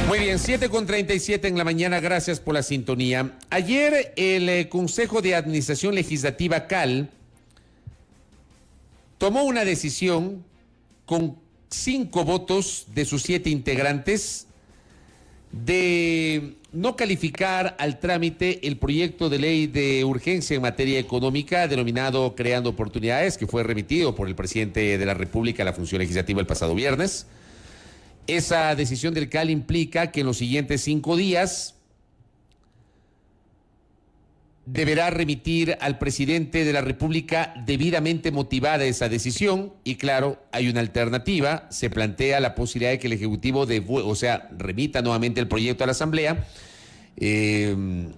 Muy bien, 7:37 en la mañana, gracias por la sintonía. Ayer el Consejo de Administración Legislativa CAL tomó una decisión con 5 votos de sus 7 integrantes de no calificar al trámite el proyecto de ley de urgencia en materia económica denominado Creando Oportunidades, que fue remitido por el presidente de la República a la función legislativa el pasado viernes. Esa decisión del CAL implica que en los siguientes 5 días deberá remitir al presidente de la República debidamente motivada esa decisión y claro, hay una alternativa, se plantea la posibilidad de que el Ejecutivo remita nuevamente el proyecto a la Asamblea,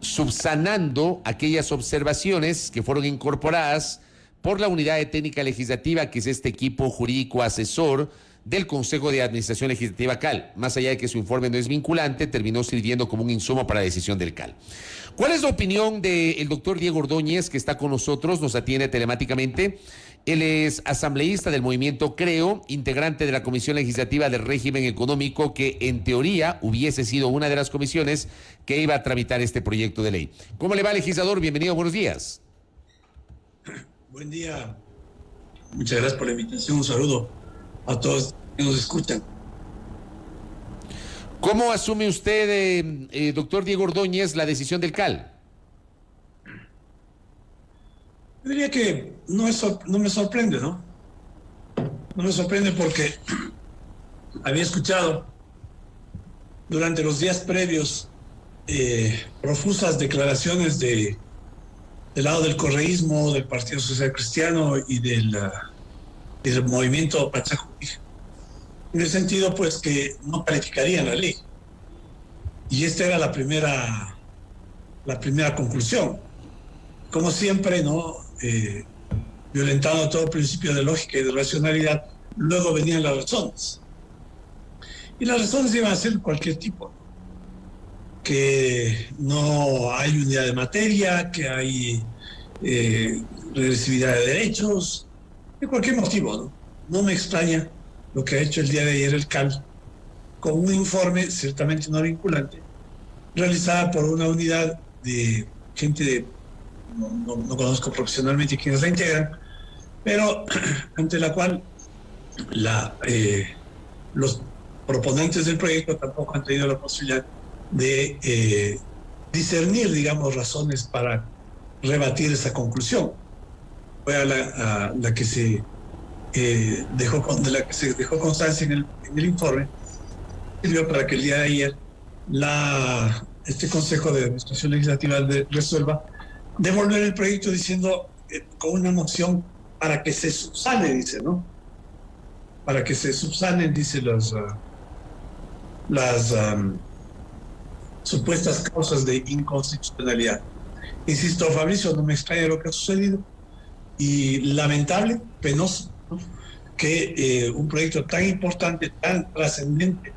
subsanando aquellas observaciones que fueron incorporadas por la Unidad de Técnica Legislativa, que es este equipo jurídico asesor del Consejo de Administración Legislativa CAL. Más allá de que su informe no es vinculante, terminó sirviendo como un insumo para la decisión del CAL. ¿Cuál es la opinión del doctor Diego Ordóñez, que está con nosotros, nos atiende telemáticamente? Él es asambleísta del movimiento Creo, integrante de la Comisión Legislativa del Régimen Económico, que en teoría hubiese sido una de las comisiones que iba a tramitar este proyecto de ley. ¿Cómo le va, legislador? Bienvenido, buenos días. Buen día. Muchas gracias por la invitación. Un saludo a todos que nos escuchan. ¿Cómo asume usted, doctor Diego Ordóñez, la decisión del CAL? Yo diría que no me sorprende, ¿no? No me sorprende porque había escuchado durante los días previos profusas declaraciones del lado del correísmo, del Partido Social Cristiano y del movimiento Pachacuti, en el sentido pues que no calificarían la ley. Y esta era la primera conclusión. Como siempre, ¿no? Violentando todo principio de lógica y de racionalidad, luego venían las razones. Y las razones iban a ser cualquier tipo. Que no hay unidad de materia, que hay regresividad de derechos, de cualquier motivo, ¿no? No me extraña lo que ha hecho el día de ayer el CAL con un informe ciertamente no vinculante, realizada por una unidad de gente no conozco profesionalmente quienes la integran, pero ante la cual los proponentes del proyecto tampoco han tenido la posibilidad de discernir, digamos, razones para rebatir esa conclusión. Fue a la que se dejó constancia en el informe, sirvió para que el día de ayer este Consejo de Administración Legislativa resuelva devolver el proyecto diciendo con una moción para que se subsane, dice, ¿no? Para que se subsanen, dice, las supuestas causas de inconstitucionalidad. Insisto, Fabricio, no me extraña lo que ha sucedido y lamentable, penoso, ¿no? Que un proyecto tan importante, tan trascendente,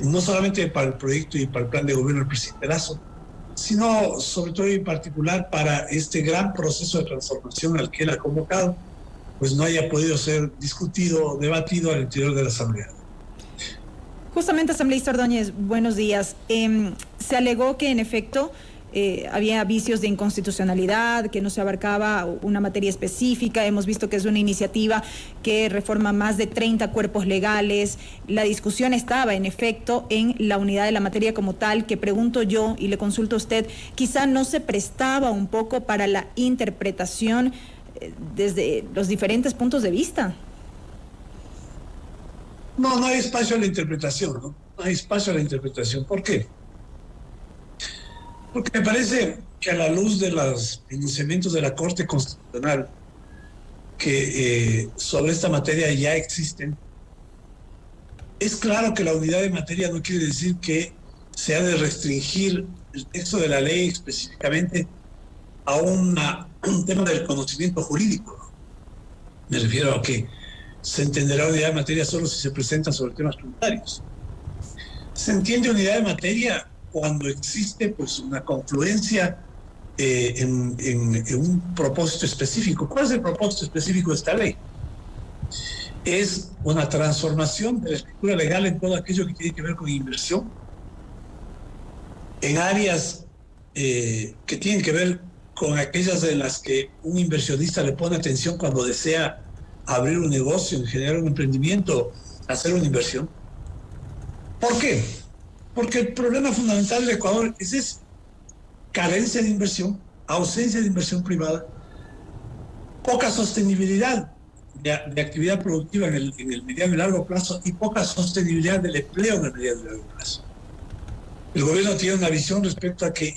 no solamente para el proyecto y para el plan de gobierno del presidente Lasso, sino sobre todo y en particular para este gran proceso de transformación al que él ha convocado, pues no haya podido ser discutido, debatido al interior de la Asamblea. Justamente, asambleísta Ordóñez, buenos días. Se alegó que en efecto había vicios de inconstitucionalidad, que no se abarcaba una materia específica. Hemos visto que es una iniciativa que reforma más de 30 cuerpos legales. La discusión estaba, en efecto, en la unidad de la materia como tal, que pregunto yo y le consulto a usted, quizá no se prestaba un poco para la interpretación desde los diferentes puntos de vista. No hay espacio a la interpretación, ¿no? No hay espacio a la interpretación. ¿Por qué? Porque me parece que a la luz de los pronunciamientos de la Corte Constitucional que sobre esta materia ya existen, es claro que la unidad de materia no quiere decir que se ha de restringir el texto de la ley específicamente a un tema del conocimiento jurídico. Me refiero a que se entenderá unidad de materia solo si se presenta sobre temas tributarios. Se entiende unidad de materia cuando existe pues una confluencia en un propósito específico. ¿Cuál es el propósito específico de esta ley? es una transformación de la estructura legal en todo aquello que tiene que ver con inversión, en áreas que tienen que ver con aquellas en las que un inversionista le pone atención cuando desea abrir un negocio, generar un emprendimiento, hacer una inversión. ¿Por qué? Porque el problema fundamental del Ecuador es ese: carencia de inversión, ausencia de inversión privada, poca sostenibilidad de actividad productiva en el mediano y largo plazo y poca sostenibilidad del empleo en el mediano y largo plazo. El gobierno tiene una visión respecto a que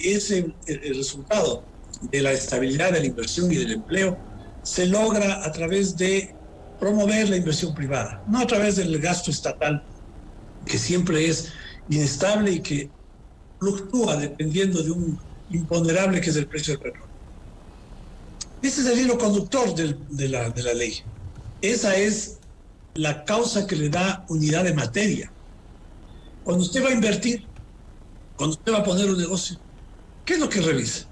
el resultado de la estabilidad de la inversión y del empleo se logra a través de promover la inversión privada, no a través del gasto estatal, que siempre es inestable y que fluctúa dependiendo de un imponderable que es el precio del petróleo. Ese es el hilo conductor de la ley. Esa es la causa que le da unidad de materia. Cuando usted va a invertir, cuando usted va a poner un negocio, ¿qué es lo que revisa?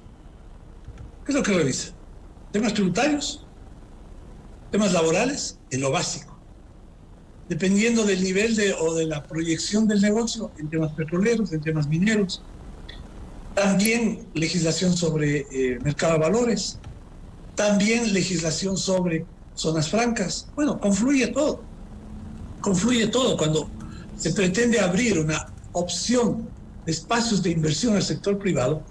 ¿Qué es lo que revisa? ¿Temas tributarios? ¿Temas laborales? En lo básico. Dependiendo del nivel o de la proyección del negocio, en temas petroleros, en temas mineros. También legislación sobre mercado de valores. También legislación sobre zonas francas. Bueno, confluye todo. Confluye todo. Cuando se pretende abrir una opción de espacios de inversión al sector privado,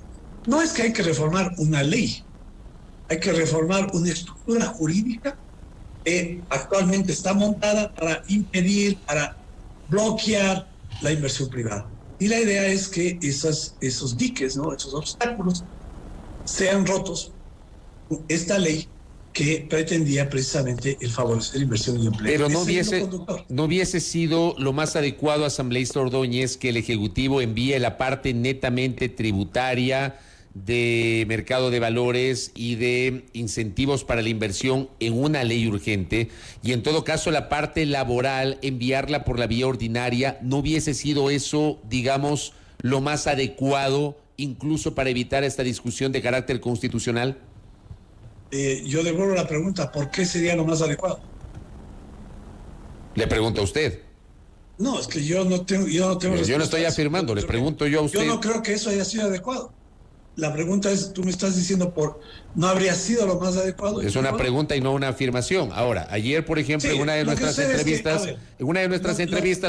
no es que hay que reformar una ley, hay que reformar una estructura jurídica que actualmente está montada para impedir, para bloquear la inversión privada. Y la idea es que esos diques, ¿no?, esos obstáculos sean rotos con esta ley que pretendía precisamente el favorecer inversión y empleo. Pero no hubiese sido lo más adecuado, asambleísta Ordóñez, que el Ejecutivo envíe la parte netamente tributaria, de mercado de valores y de incentivos para la inversión en una ley urgente, y en todo caso la parte laboral enviarla por la vía ordinaria? ¿No hubiese sido eso, digamos, lo más adecuado, incluso para evitar esta discusión de carácter constitucional? Yo devuelvo la pregunta: ¿por qué sería lo más adecuado? Le pregunto a usted. No, es que yo no tengo yo no estoy afirmando, le pregunto yo a usted. Yo no creo que eso haya sido adecuado. La pregunta es, tú me estás diciendo no habría sido lo más adecuado. Es una pregunta y no una afirmación. Ahora, ayer, por ejemplo, en una de nuestras entrevistas,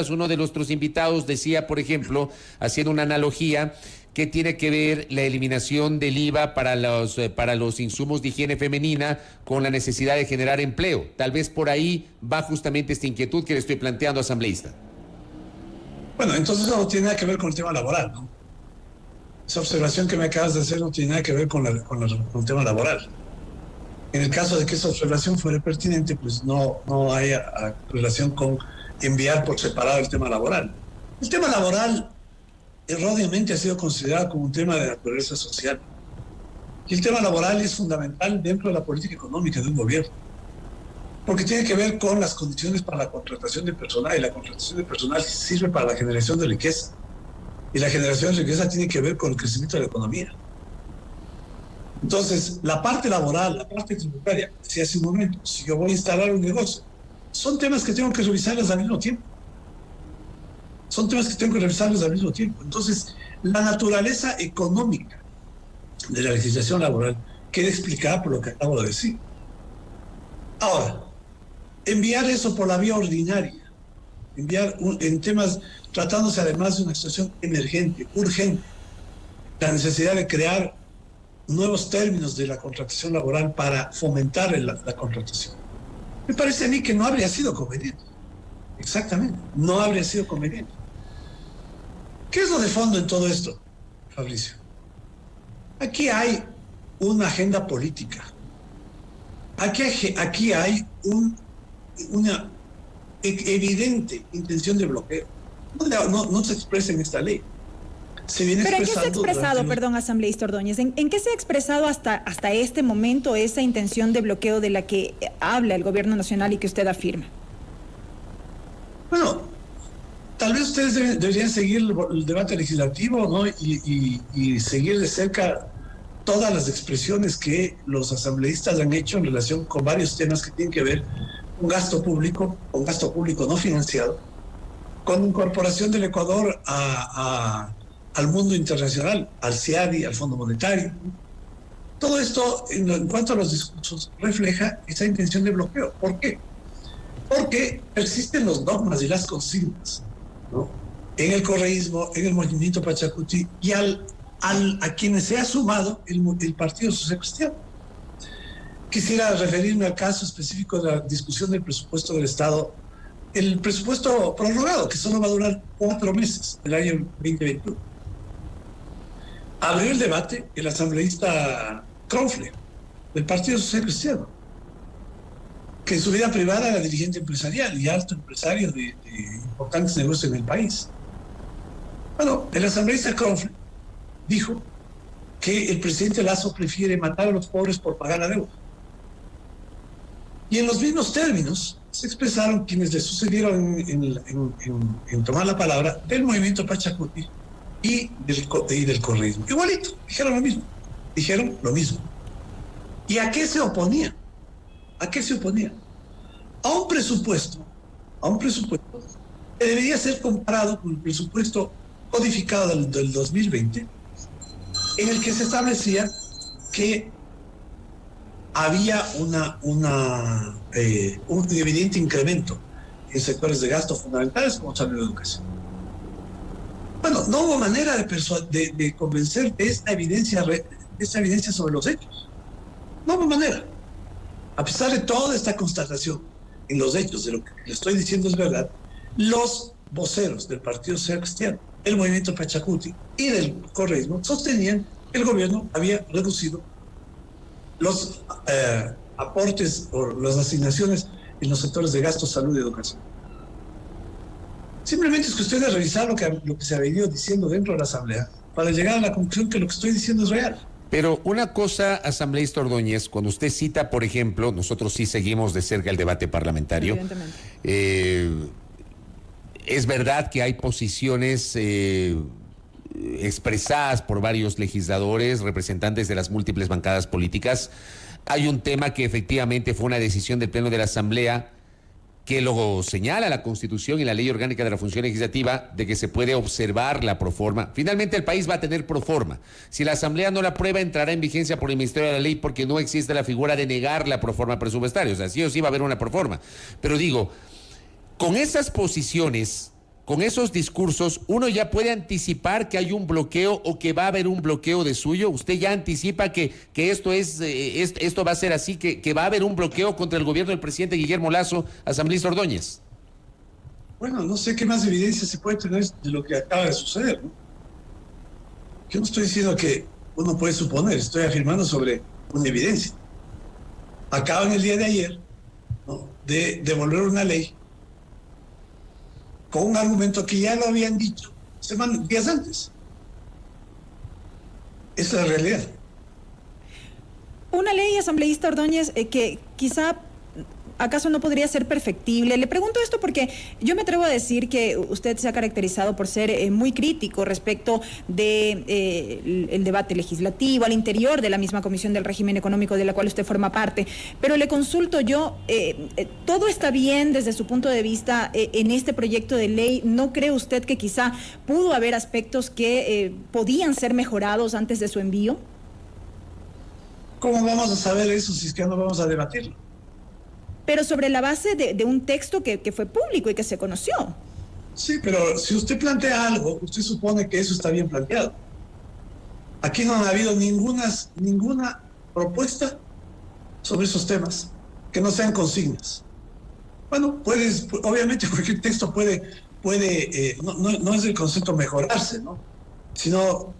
uno de nuestros invitados decía, por ejemplo, haciendo una analogía, que tiene que ver la eliminación del IVA para los insumos de higiene femenina con la necesidad de generar empleo. Tal vez por ahí va justamente esta inquietud que le estoy planteando, asambleísta. Bueno, entonces eso no tiene nada que ver con el tema laboral, ¿no? Esa observación que me acabas de hacer no tiene nada que ver con el tema laboral. En el caso de que esa observación fuera pertinente, pues no hay relación con enviar por separado el tema laboral. El tema laboral erróneamente ha sido considerado como un tema de naturaleza social. Y el tema laboral es fundamental dentro de la política económica de un gobierno, porque tiene que ver con las condiciones para la contratación de personal, y la contratación de personal sirve para la generación de riqueza. Y la generación de riqueza tiene que ver con el crecimiento de la economía. Entonces, la parte laboral, la parte tributaria, si hace un momento, si yo voy a instalar un negocio, son temas que tengo que revisarlos al mismo tiempo. Entonces, la naturaleza económica de la legislación laboral queda explicada por lo que acabo de decir. Ahora, enviar eso por la vía ordinaria, en temas, tratándose además de una situación emergente, urgente, la necesidad de crear nuevos términos de la contratación laboral para fomentar la contratación. Me parece a mí que no habría sido conveniente. Exactamente, no habría sido conveniente. ¿Qué es lo de fondo en todo esto, Fabricio? Aquí hay una agenda política. Aquí hay una evidente intención de bloqueo. No se expresa en esta ley. Se viene ¿Pero en qué se ha expresado, perdón, asambleísta Ordóñez, en qué se ha expresado hasta este momento esa intención de bloqueo de la que habla el gobierno nacional y que usted afirma? Bueno, tal vez ustedes deberían seguir el debate legislativo, ¿no? Y seguir de cerca todas las expresiones que los asambleístas han hecho en relación con varios temas que tienen que ver con gasto público no financiado, con incorporación del Ecuador al mundo internacional, al CIADI, al Fondo Monetario. Todo esto, en cuanto a los discursos, refleja esa intención de bloqueo. ¿Por qué? Porque persisten los dogmas y las consignas, ¿no?, en el correísmo, en el movimiento Pachacuti y a quienes se ha sumado el Partido Social Cristiano. Quisiera referirme al caso específico de la discusión del presupuesto del Estado, el presupuesto prorrogado, que solo va a durar 4 meses, el año 2021. Abrió el debate el asambleísta Kronfle, del Partido Social Cristiano, que en su vida privada era dirigente empresarial y alto empresario de importantes negocios en el país. Bueno, el asambleísta Kronfle dijo que el presidente Lasso prefiere matar a los pobres por pagar la deuda. Y en los mismos términos se expresaron quienes le sucedieron en tomar la palabra del movimiento Pachacuti y del correísmo. Igualito, dijeron lo mismo. ¿Y a qué se oponía? ¿A qué se oponía? A un presupuesto que debería ser comparado con el presupuesto codificado del 2020, en el que se establecía que había un evidente incremento en sectores de gasto fundamentales como salud y educación. Bueno, no hubo manera de convencer de esta evidencia sobre los hechos. No hubo manera. A pesar de toda esta constatación en los hechos de lo que le estoy diciendo es verdad, los voceros del Partido Social Cristiano, el movimiento Pachacuti y del correísmo sostenían que el gobierno había reducido los aportes o las asignaciones en los sectores de gasto, salud y educación. Simplemente es cuestión de revisar lo que se ha venido diciendo dentro de la Asamblea para llegar a la conclusión que lo que estoy diciendo es real. Pero una cosa, asambleísta Ordóñez, cuando usted cita, por ejemplo, nosotros sí seguimos de cerca el debate parlamentario. Es verdad que hay posiciones expresadas por varios legisladores, representantes de las múltiples bancadas políticas. Hay un tema que efectivamente fue una decisión del Pleno de la Asamblea que lo señala la Constitución y la Ley Orgánica de la Función Legislativa, de que se puede observar la proforma. Finalmente el país va a tener proforma. Si la Asamblea no la aprueba, entrará en vigencia por el Ministerio de la Ley, porque no existe la figura de negar la proforma presupuestaria. O sea, sí o sí va a haber una proforma. Pero digo, con esas posiciones, con esos discursos, uno ya puede anticipar que hay un bloqueo o que va a haber un bloqueo de suyo. Usted ya anticipa que esto va a ser así, que va a haber un bloqueo contra el gobierno del presidente Guillermo Lasso, asambleísta Ordóñez. Bueno, no sé qué más evidencia se puede tener de lo que acaba de suceder, ¿no? Yo no estoy diciendo que uno puede suponer, estoy afirmando sobre una evidencia. Acaban el día de ayer, ¿no?, de devolver una ley con un argumento que ya lo habían dicho días antes. Esa es la realidad. Una ley, asambleísta Ordóñez, que quizá ¿acaso no podría ser perfectible? Le pregunto esto porque yo me atrevo a decir que usted se ha caracterizado por ser muy crítico respecto de el debate legislativo al interior de la misma Comisión del Régimen Económico de la cual usted forma parte. Pero le consulto yo, ¿todo está bien desde su punto de vista en este proyecto de ley? ¿No cree usted que quizá pudo haber aspectos que podían ser mejorados antes de su envío? ¿Cómo vamos a saber eso si es que no vamos a debatirlo? Pero sobre la base de un texto que fue público y que se conoció. Sí, pero si usted plantea algo, usted supone que eso está bien planteado. Aquí no ha habido ninguna propuesta sobre esos temas que no sean consignas. Bueno, obviamente cualquier texto puede no es el concepto mejorarse, ¿no?, sino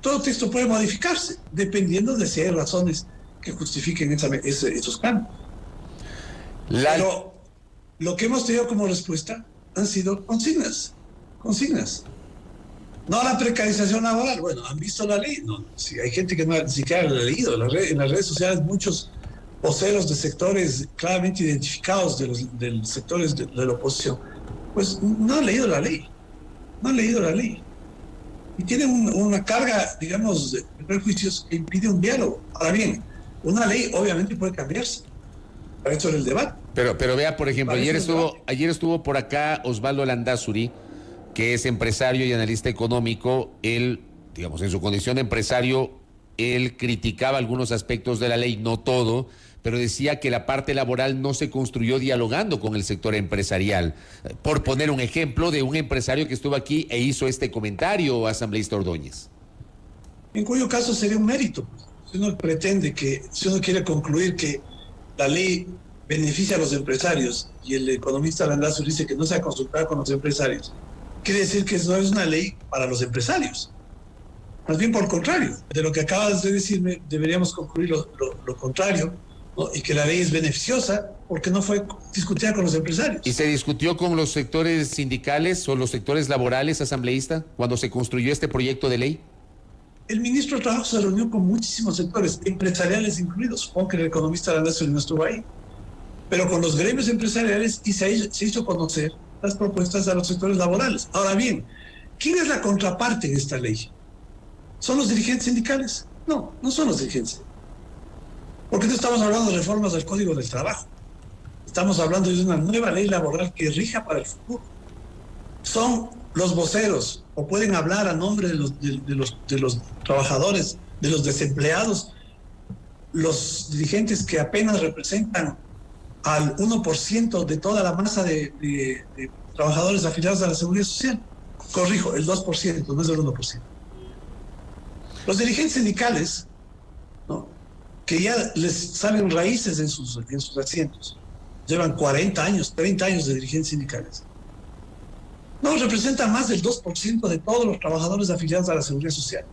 todo texto puede modificarse dependiendo de si hay razones que justifiquen esos cambios. Pero lo que hemos tenido como respuesta han sido consignas. No la precarización laboral. Bueno, ¿han visto la ley? No, si hay gente que no ni siquiera la ha leído. En las redes sociales muchos voceros de sectores claramente identificados de los sectores de la oposición, pues no han leído la ley. Y tienen una carga, digamos, de prejuicios que impide un diálogo. Ahora bien, una ley obviamente puede cambiarse. para eso era el debate. Pero vea, por ejemplo, Para ayer eso es debate. ayer estuvo por acá Osvaldo Landazuri, que es empresario y analista económico. Él, digamos, en su condición de empresario, él criticaba algunos aspectos de la ley, no todo, pero decía que la parte laboral no se construyó dialogando con el sector empresarial. Por poner un ejemplo de un empresario que estuvo aquí e hizo este comentario, asambleísta Ordóñez. En cuyo caso sería un mérito. Si uno pretende si uno quiere concluir que la ley beneficia a los empresarios y el economista Landazuri dice que no se ha consultado con los empresarios, quiere decir que no es una ley para los empresarios. Más bien por el contrario, de lo que acabas de decirme, deberíamos concluir lo contrario, ¿no? Y que la ley es beneficiosa porque no fue discutida con los empresarios. ¿Y se discutió con los sectores sindicales o los sectores laborales, asambleísta, cuando se construyó este proyecto de ley? El ministro de Trabajo se reunió con muchísimos sectores, empresariales incluidos. Supongo que el economista Landazuri no estuvo ahí. Pero con los gremios empresariales y se hizo conocer las propuestas a los sectores laborales. Ahora bien, ¿quién es la contraparte en esta ley? ¿Son los dirigentes sindicales? No, no son los dirigentes. Porque no estamos hablando de reformas del Código del Trabajo. Estamos hablando de una nueva ley laboral que rija para el futuro. Son los voceros, o pueden hablar a nombre de los trabajadores, de los desempleados, los dirigentes que apenas representan al 1% de toda la masa de trabajadores afiliados a la Seguridad Social. Corrijo, el 2%, no es el 1%. Los dirigentes sindicales, ¿no?, que ya les salen raíces en sus asientos, llevan 40 años, 30 años de dirigentes sindicales, no representan más del 2% de todos los trabajadores afiliados a la Seguridad Social.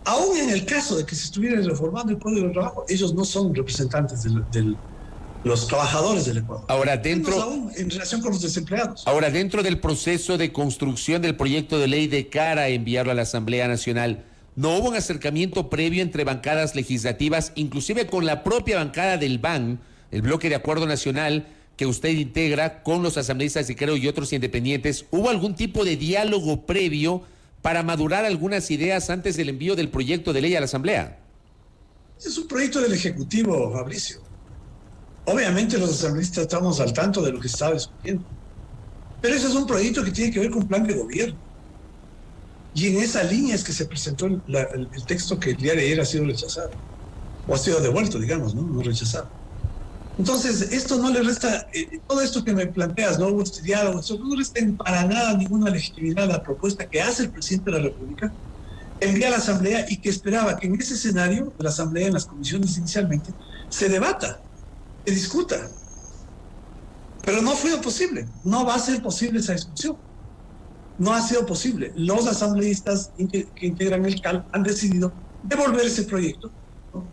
Aún en el caso de que se estuviera reformando el Código del Trabajo, ellos no son representantes de los trabajadores del Ecuador. Ahora, aún en relación con los desempleados. Ahora, dentro del proceso de construcción del proyecto de ley de cara a enviarlo a la Asamblea Nacional, ¿no hubo un acercamiento previo entre bancadas legislativas, inclusive con la propia bancada del BAN, el Bloque de Acuerdo Nacional, que usted integra con los asambleístas y creo y otros independientes? ¿Hubo algún tipo de diálogo previo para madurar algunas ideas antes del envío del proyecto de ley a la Asamblea? Es un proyecto del Ejecutivo, Fabricio. Obviamente los asambleístas estamos al tanto de lo que se estaba discutiendo. Pero ese es un proyecto que tiene que ver con plan de gobierno. Y en esa línea es que se presentó el texto que el día de ayer ha sido rechazado. O ha sido devuelto, digamos, no rechazado. Entonces, esto no le resta, todo esto que me planteas, no hubo este diálogo, esto no le resta para nada ninguna legitimidad a la propuesta que hace el presidente de la República, envía a la Asamblea y que esperaba que en ese escenario, de la Asamblea, en las comisiones inicialmente, se debata, se discuta. Pero no fue posible, no va a ser posible esa discusión. No ha sido posible. Los asambleístas que integran el CAL han decidido devolver ese proyecto, ¿no?,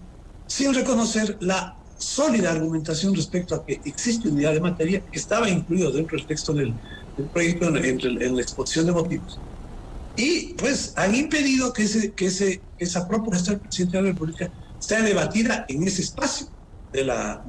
sin reconocer la sólida argumentación respecto a que existe unidad de materia que estaba incluido dentro del texto del proyecto en la exposición de motivos. Y pues han impedido que esa propuesta del presidente de la República sea debatida en ese espacio de la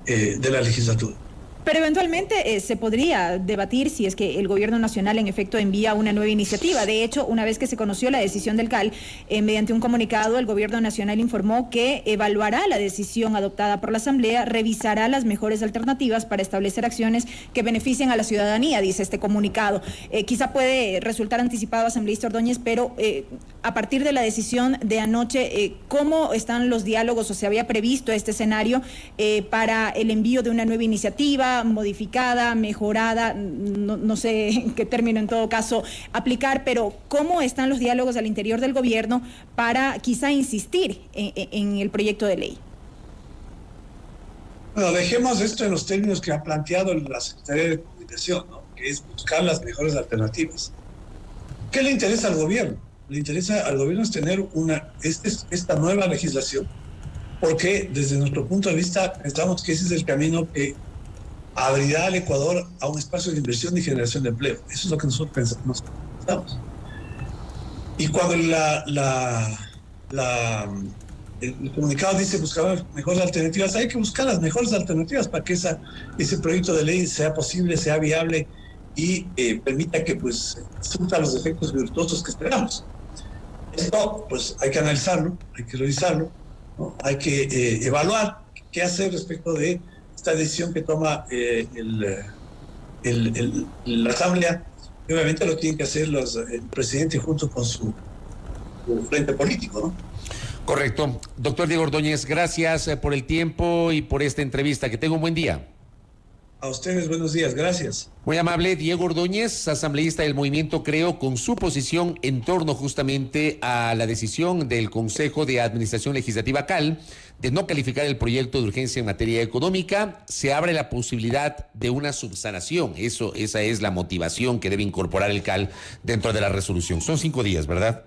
legislatura. Pero eventualmente se podría debatir si es que el gobierno nacional en efecto envía una nueva iniciativa. De hecho, una vez que se conoció la decisión del CAL, mediante un comunicado, el gobierno nacional informó que evaluará la decisión adoptada por la Asamblea, revisará las mejores alternativas para establecer acciones que beneficien a la ciudadanía, dice este comunicado. Quizá puede resultar anticipado, asambleísta Ordóñez, pero a partir de la decisión de anoche, ¿cómo están los diálogos o se había previsto este escenario para el envío de una nueva iniciativa modificada, mejorada, no sé en qué término en todo caso aplicar, pero cómo están los diálogos al interior del gobierno para quizá insistir en el proyecto de ley? Bueno, dejemos esto en los términos que ha planteado la Secretaría de Comunicación, ¿no?, que es buscar las mejores alternativas. ¿Qué le interesa al gobierno? Le interesa al gobierno es tener esta nueva legislación, porque desde nuestro punto de vista pensamos que ese es el camino que abrirá al Ecuador a un espacio de inversión y generación de empleo. Eso es lo que nosotros pensamos. Y cuando el comunicado dice buscar mejores alternativas, hay que buscar las mejores alternativas para que ese proyecto de ley sea posible, sea viable y permita que pues surta los efectos virtuosos que esperamos. Esto pues hay que analizarlo, hay que revisarlo, ¿no?, hay que evaluar qué hacer respecto de esta decisión que toma la Asamblea. Y obviamente lo tienen que hacer el presidente junto con su frente político, ¿no? Correcto. Doctor Diego Ordóñez, gracias por el tiempo y por esta entrevista. Que tenga un buen día. A ustedes, buenos días, gracias. Muy amable, Diego Ordóñez, asambleísta del Movimiento Creo, con su posición en torno justamente a la decisión del Consejo de Administración Legislativa CAL de no calificar el proyecto de urgencia en materia económica. Se abre la posibilidad de una subsanación. Esa es la motivación que debe incorporar el CAL dentro de la resolución. Son 5 días, ¿verdad?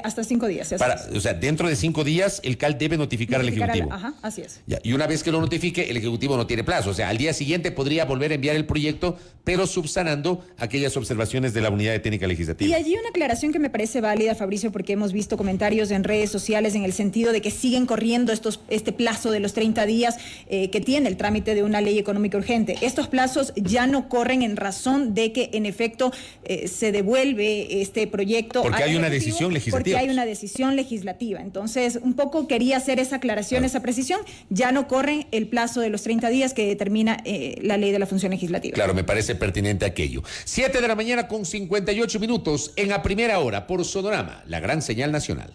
Hasta 5 días. O sea, dentro de 5 días el CAL debe notificar al Ejecutivo. Ajá, así es. Ya, y una vez que lo notifique, el Ejecutivo no tiene plazo. O sea, al día siguiente podría volver a enviar el proyecto, pero subsanando aquellas observaciones de la Unidad de Técnica Legislativa. Y allí una aclaración que me parece válida, Fabricio, porque hemos visto comentarios en redes sociales en el sentido de que siguen corriendo este plazo de los 30 días que tiene el trámite de una ley económica urgente. Estos plazos ya no corren en razón de que, en efecto, se devuelve este proyecto. Porque hay una decisión legislativa. Porque hay una decisión legislativa. Entonces, un poco quería hacer esa aclaración, claro, esa precisión. Ya no corre el plazo de los 30 días que determina la ley de la función legislativa. Claro, me parece pertinente aquello. 7 de la mañana con 58 minutos en la primera hora por Sonorama, la gran señal nacional.